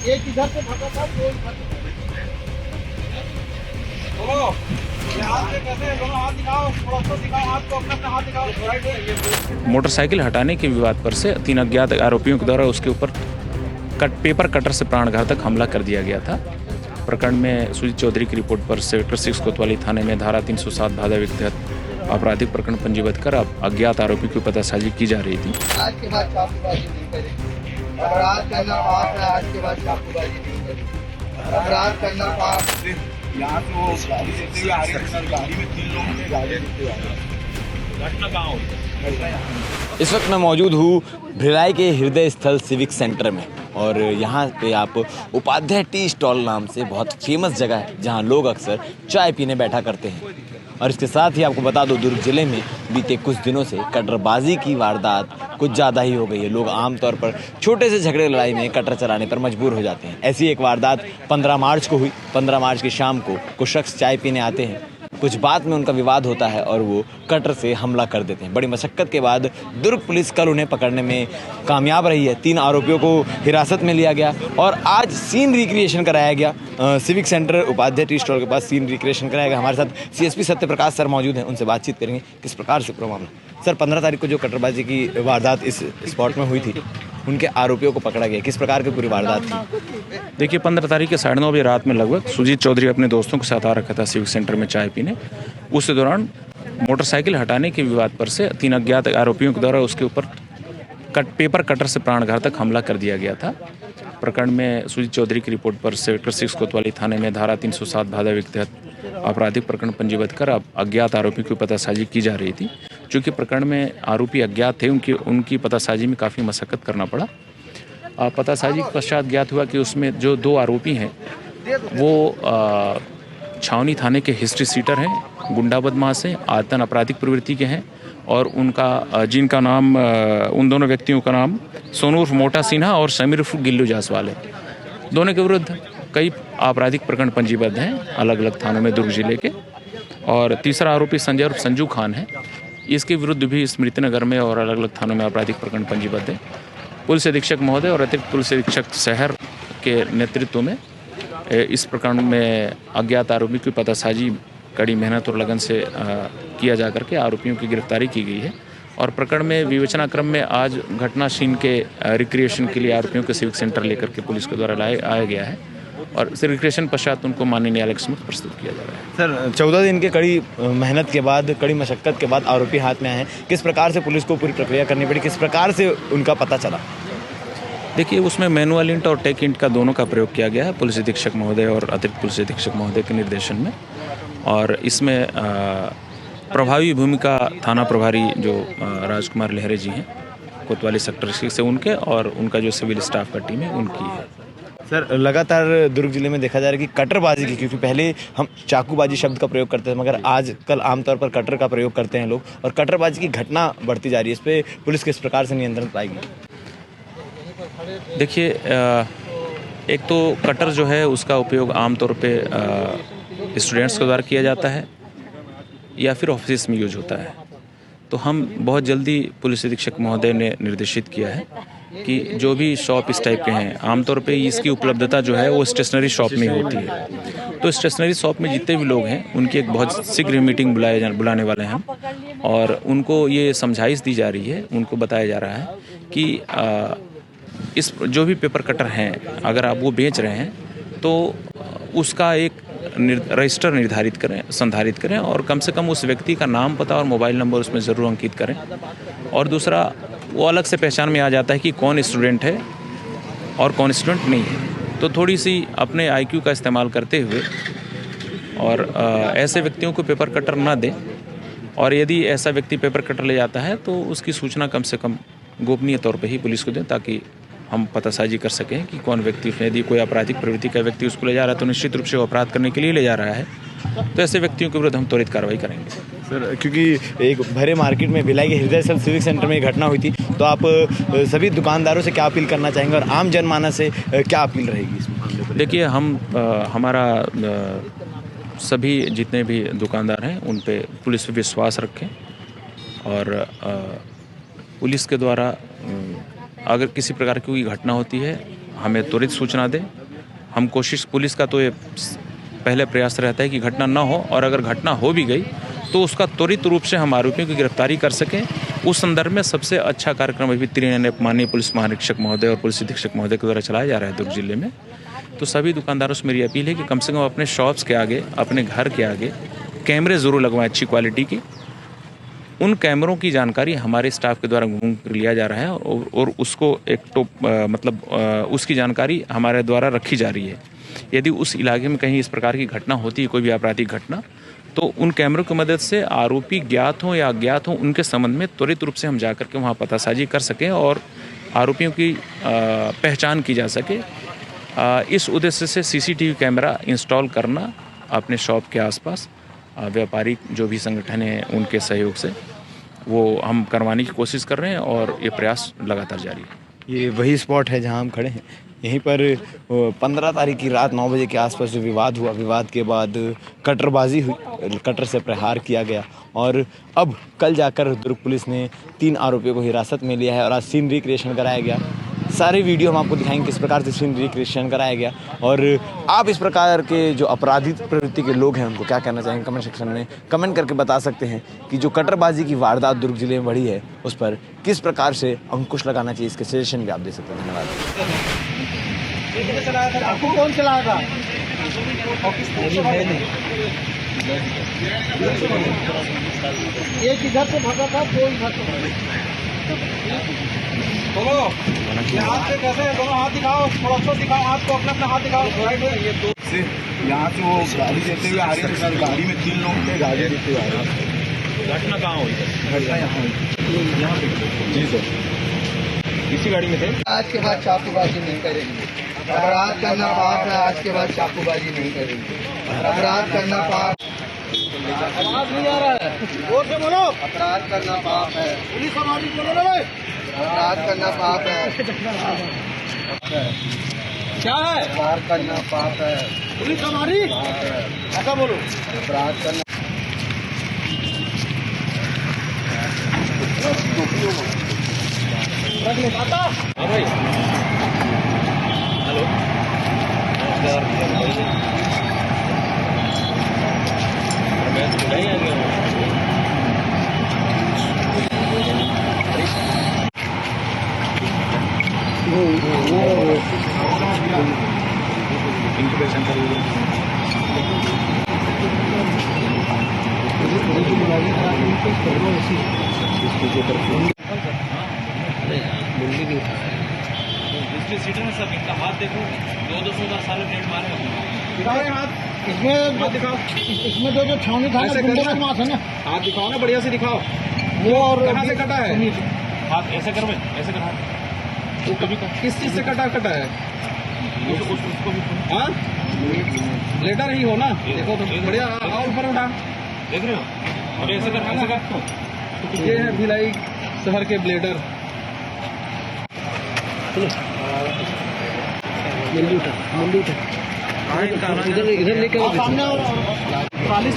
एक इधर से भागा था, दो इधर से। दोनों ये हाथ से कैसे, दोनों हाथ दिखाओ, थोड़ा सा दिखाओ हाथ को, अपना हाथ दिखाओ। मोटरसाइकिल हटाने के विवाद पर से 3 अज्ञात आरोपियों के द्वारा उसके ऊपर पेपर कटर से प्राणघातक हमला कर दिया गया था। प्रकरण में सुजीत चौधरी की रिपोर्ट पर सेक्टर 6 कोतवाली थाने में धारा 307 भादवी के तहत आपराधिक प्रकरण पंजीबद्ध कर अब अज्ञात आरोपी की पतासाजी की जा रही थी। आज के बाद चाकूबाजी नहीं करेंगे। अपराध करना पाप है, आज के बाद चाकूबाजी नहीं करेंगे। अपराध करना पाप। यहाँ से वो गाड़ी देखते हुए आ रही है, गाड़ी में 3 लोग थे, गाड़ी देखते हुए आ रहे हैं। घटना कहाँ हुई? इस वक्त मैं मौजूद हूँ भिलाई के हृदय स्थल सिविक सेंटर में और यहाँ पे आप उपाध्याय टी स्टॉल नाम से बहुत फेमस जगह है जहाँ लोग अक्सर चाय पीने बैठा करते हैं। और इसके साथ ही आपको बता दो, दुर्ग जिले में बीते कुछ दिनों से कटरबाजी की वारदात कुछ ज़्यादा ही हो गई है। लोग आमतौर पर छोटे से झगड़े लड़ाई में कटर चलाने पर मजबूर हो जाते हैं। ऐसी एक वारदात 15 मार्च को हुई। 15 मार्च की शाम को कुछ शख्स चाय पीने आते हैं, कुछ बात में उनका विवाद होता है और वो कटर से हमला कर देते हैं। बड़ी मशक्कत के बाद दुर्ग पुलिस कल उन्हें पकड़ने में कामयाब रही है। 3 आरोपियों को हिरासत में लिया गया और आज सीन रिक्रिएशन कराया गया। Civic centre Upadhyay tea stall के पास सीन रिक्रिएशन कराया गया। हमारे साथ सीएसपी सत्यप्रकाश सर मौजूद हैं, उनसे बातचीत करेंगे किस प्रकार से पूरा मामला। सर, 15 तारीख को जो कटरबाजी की वारदात इस स्पॉट में हुई थी, उनके आरोपियों को पकड़ा गया, किस प्रकार की पूरी वारदात थी? देखिए, 15 तारीख के 9:30 बजे रात में लगभग सुजीत चौधरी अपने दोस्तों के साथ आ रखा था सिविक सेंटर में चाय पीने। उस दौरान मोटरसाइकिल हटाने के विवाद पर से 3 अज्ञात आरोपियों के द्वारा उसके ऊपर पेपर कटर से प्राणघातक हमला कर दिया गया था। प्रकरण में सुजीत चौधरी की रिपोर्ट पर सेक्टर 6 कोतवाली थाने में धारा 307 भादवी के तहत आपराधिक प्रकरण पंजीबद्ध कर अब अज्ञात आरोपी की पतासाजी की जा रही थी। चूँकि प्रकरण में आरोपी अज्ञात थे, उनकी पतासाजी में काफ़ी मशक्कत करना पड़ा। पतासाजी के पश्चात ज्ञात हुआ कि उसमें जो 2 आरोपी हैं वो छावनी थाने के हिस्ट्री सीटर हैं, गुंडा बदमाश हैं, आतन आपराधिक प्रवृत्ति के हैं और जिनका नाम उन दोनों व्यक्तियों का नाम सोनू उर्फ मोटा सिन्हा और समीर उर्फ गिल्लू जायसवाल है। दोनों के विरुद्ध कई आपराधिक प्रकरण पंजीबद्ध हैं अलग अलग थानों में दुर्ग जिले के। और तीसरा आरोपी संजय उर्फ संजू खान है, इसके विरुद्ध भी स्मृतिनगर में और अलग अलग थानों में आपराधिक प्रकरण पंजीबद्ध है। पुलिस अधीक्षक महोदय और अतिरिक्त पुलिस अधीक्षक शहर के नेतृत्व में इस प्रकरण में अज्ञात आरोपी की पतासाजी कड़ी मेहनत और लगन से किया जा करके आरोपियों की गिरफ्तारी की गई है। और प्रकरण में विवेचना क्रम में आज घटना सीन के रिक्रिएशन के लिए आरोपियों के सिविक सेंटर लेकर के पुलिस के द्वारा आया गया है और रिक्रिएशन पश्चात उनको माननीय न्यायालय के समक्ष प्रस्तुत किया जा रहा है। सर, 14 दिन के कड़ी मेहनत के बाद, कड़ी मशक्कत के बाद आरोपी हाथ में आए हैं। किस प्रकार से पुलिस को पूरी प्रक्रिया करनी पड़ी, किस प्रकार से उनका पता चला? देखिए, उसमें मैनुअल इंट और टेक इंट का दोनों का प्रयोग किया गया है पुलिस अधीक्षक महोदय और अतिरिक्त पुलिस अधीक्षक महोदय के निर्देशन में। और इसमें प्रभावी भूमिका थाना प्रभारी जो राजकुमार लहरे जी हैं कोतवाली सेक्टर 6 से, उनके और उनका जो सिविल स्टाफ का टीम है उनकी है। सर, लगातार दुर्ग जिले में देखा जा रहा है कि कटरबाजी की, क्योंकि पहले हम चाकूबाजी शब्द का प्रयोग करते थे मगर आजकल आमतौर पर कटर का प्रयोग करते हैं लोग, और कटरबाजी की घटना बढ़ती जा रही है। इस पर पुलिस किस प्रकार से नियंत्रण पाएगी? देखिए, एक तो कटर जो है उसका उपयोग आमतौर पे स्टूडेंट्स के द्वारा किया जाता है या फिर ऑफिस में यूज होता है। तो हम बहुत जल्दी पुलिस अधीक्षक महोदय ने निर्देशित किया है कि जो भी शॉप इस टाइप के हैं, आमतौर पे इसकी उपलब्धता जो है वो स्टेशनरी शॉप में ही होती है। तो स्टेशनरी शॉप में जितने भी लोग हैं उनकी एक बहुत शीघ्र मीटिंग बुलाने वाले हैं हम, और उनको ये समझाइश दी जा रही है, उनको बताया जा रहा है कि इस जो भी पेपर कटर हैं अगर आप वो बेच रहे हैं तो उसका एक रजिस्टर संधारित करें और कम से कम उस व्यक्ति का नाम, पता और मोबाइल नंबर उसमें ज़रूर अंकित करें। और दूसरा, वो अलग से पहचान में आ जाता है कि कौन स्टूडेंट है और कौन स्टूडेंट नहीं है। तो थोड़ी सी अपने IQ का इस्तेमाल करते हुए और ऐसे व्यक्तियों को पेपर कटर ना दें, और यदि ऐसा व्यक्ति पेपर कटर ले जाता है तो उसकी सूचना कम से कम गोपनीय तौर पर ही पुलिस को दें, ताकि हम पतासाजी कर सकें कि कौन व्यक्ति, यदि कोई आपराधिक प्रवृत्ति का व्यक्ति उसको ले जा रहा है तो निश्चित रूप से वो अपराध करने के लिए ले जा रहा है, तो ऐसे व्यक्तियों के विरुद्ध हम त्वरित कार्रवाई करेंगे। सर, क्योंकि एक भरे मार्केट में भिलाई के हृदय स्थल सिविक सेंटर में घटना हुई थी, तो आप सभी दुकानदारों से क्या अपील करना चाहेंगे और आम जनमानस से क्या अपील रहेगी इस मामले पर? देखिए, हमारा सभी जितने भी दुकानदार हैं उन पे पुलिस पे विश्वास रखें, और पुलिस के द्वारा अगर किसी प्रकार की कोई घटना होती है हमें त्वरित सूचना दें। हम कोशिश, पुलिस का तो ये पहले प्रयास रहता है कि घटना न हो, और अगर घटना हो भी गई तो उसका त्वरित रूप से हम आरोपियों की गिरफ्तारी कर सकें। उस संदर्भ में सबसे अच्छा कार्यक्रम अभी माननीय पुलिस महानिरीक्षक महोदय और पुलिस अधीक्षक महोदय के द्वारा चलाया जा रहा है दुर्ग जिले में। तो सभी दुकानदारों से मेरी अपील है कि कम से कम अपने शॉप्स के आगे, अपने घर के आगे कैमरे ज़रूर लगवाएं अच्छी क्वालिटी की। उन कैमरों की जानकारी हमारे स्टाफ के द्वारा घूम कर लिया जा रहा है, और उसको एक उसकी जानकारी हमारे द्वारा रखी जा रही है। यदि उस इलाके में कहीं इस प्रकार की घटना होती है, कोई भी आपराधिक घटना, तो उन कैमरों की मदद से आरोपी ज्ञात हों या अज्ञात हों, उनके संबंध में त्वरित रूप से हम जाकर के वहाँ पतासाजी कर सकें और आरोपियों की पहचान की जा सके। इस उद्देश्य से सीसीटीवी कैमरा इंस्टॉल करना अपने शॉप के आसपास व्यापारिक जो भी संगठन हैं उनके सहयोग से वो हम करवाने की कोशिश कर रहे हैं, और ये प्रयास लगातार जारी है। ये वही स्पॉट है जहां हम खड़े हैं। यहीं पर 15 तारीख की रात 9 बजे के आसपास जो विवाद हुआ, विवाद के बाद कटरबाजी हुई, कटर से प्रहार किया गया, और अब कल जाकर दुर्ग पुलिस ने 3 आरोपियों को हिरासत में लिया है और आज सीन रिक्रिएशन कराया गया। सारे वीडियो हम आपको दिखाएंगे किस प्रकार से सीन रिक्रिएशन कराया गया, और आप इस प्रकार के जो अपराधिक प्रवृत्ति के लोग हैं उनको क्या कहना चाहेंगे कमेंट सेक्शन में कमेंट करके बता सकते हैं कि जो कटरबाजी की वारदात दुर्ग जिले में बढ़ी है उस पर किस प्रकार से अंकुश लगाना चाहिए। इसके सजेशन भी आप दे सकते हैं। धन्यवाद। आपको कौन चलाया था? एक इधर से भागा था, दो इधर से। बोलो, ये हाथ से कैसे? दोनों हाथ दिखाओ, थोड़ा सा दिखाओ हाथ को, अपना हाथ दिखाओ। ये दो से यहाँ से वो गाड़ी देते हुए आ रहे थे सर, गाड़ी में 3 लोग थे, गाड़ी देते हुए आ रहे थे। घटना कहाँ हुई? घटना यहाँ पे। जी सर, इसी गाड़ी में थे। आज के बाद चाकूबाजी नहीं करेंगे। अपराध करना पाप है, आज के बाद चाकूबाजी नहीं करेंगे। अपराध करना पाप, आवाज नहीं आ रहा है, जोर से बोलो। अपराध करना पाप है, पुलिस हमारी बोलो रे। अपराध करना पाप है, क्या है? अपराध करना पाप है, पुलिस हमारी, ऐसा बोलो। अपराध करना रख ले माता। हाँ भाई, हेलो, मैं तो नहीं आ गया हूँ। इंक्यूबेशन कर दूसरी सीट में सब इनका हाथ देखो, 200 साल प्लेट मारे दिखाओ हाथ, इसमें हाथ दिखाओ, इसमें जो छावनी था ना, हाथ दिखाओ ना, बढ़िया से दिखाओ। वो और कहाँ से कटा है हाथ? ऐसे कर भाई, ऐसे कर हाथ। किस चीज से कटा है? उसको भी हाँ, लेटर ही हो ना, देखो तो बढ़िया। और ऊपर उठा, देख रहे हो? अरे ऐसे कर, ऐसे कर। ये है भिलाई शहर के ब्लेडर। इधर लेके सामने 40